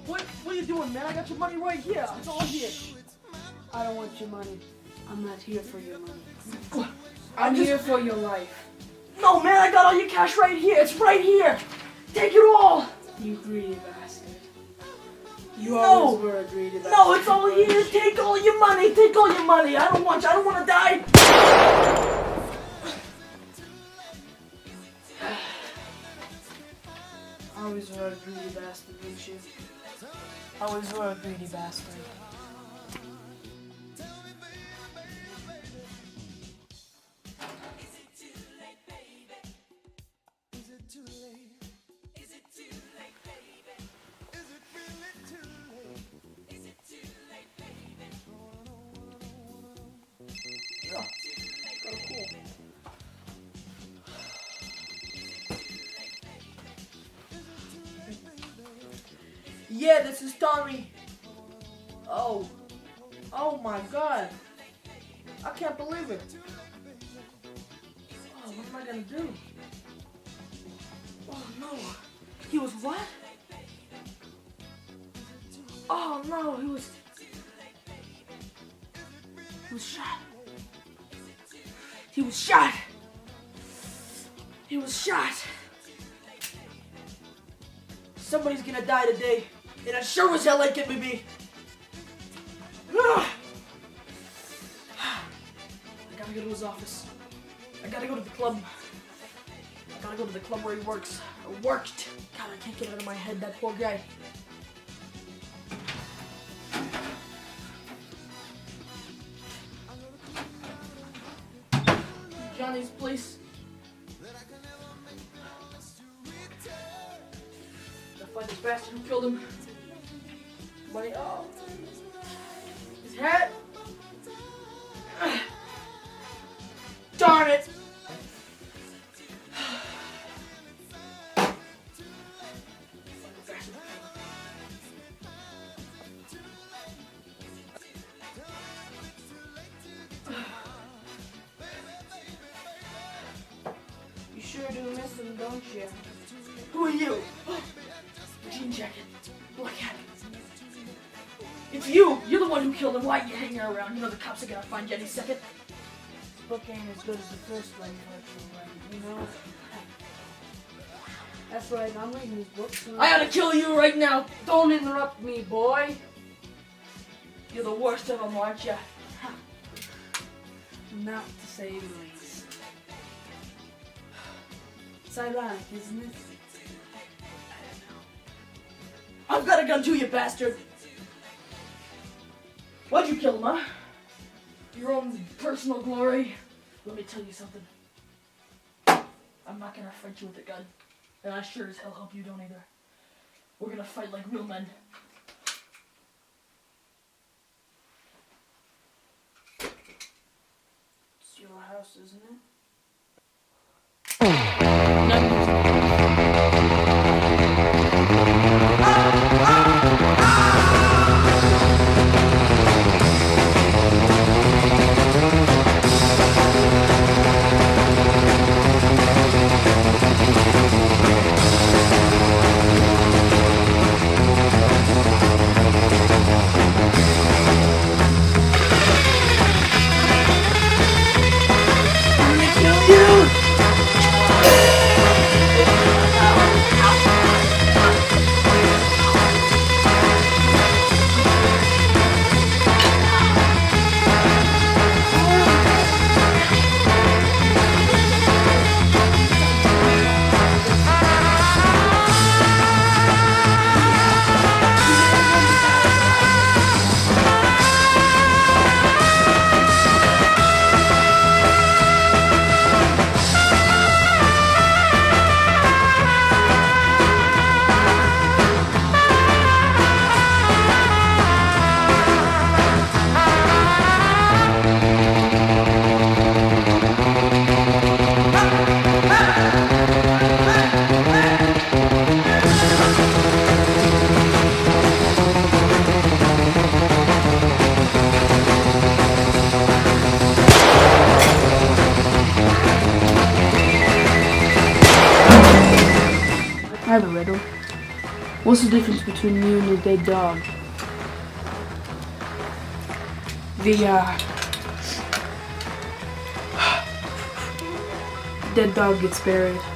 What are you doing, man? I got your money right here. It's all here. I don't want your money. I'm not here for your money. I'm here for your life. No, man, I got all your cash right here. It's right here. Take it all. You greedy bastard. You No. always were a greedy bastard. No, it's all here. Take all your money. Take all your money. I don't want you. I don't want to die. I always were a greedy bastard, didn't you? I always were a greedy bastard. Yeah, this is Tommy. Oh my God. I can't believe it. Oh, what am I gonna do? Oh no. He was what? Oh no, he was shot. He was shot. He was shot. Somebody's gonna die today. And I sure as hell ain't getting me. I gotta go to his office. I gotta go to the club. I gotta go to the club where he works. Or worked. God, I can't get it out of my head, that poor guy. Johnny's place. Gotta find this bastard who killed him. Money. Oh. His hat. Darn it. You sure do miss him, don't you? Who are you? Jean jacket. Black hat. It's you! You're the one who killed him. Why are you hanging around? You know the cops are gonna find you any second. This book ain't as good as the first one, you know? That's right, I'm reading these books. I ought to kill you right now! Don't interrupt me, boy! You're the worst of them, aren't you? Not to say the least. It's ironic, isn't it? I've got a gun too, you bastard! Why'd you kill him, huh? Your own personal glory? Let me tell you something. I'm not gonna fight you with a gun. And I sure as hell hope you don't either. We're gonna fight like real men. It's your house, isn't it? I have a riddle. What's the difference between you and a dead dog? The dead dog gets buried.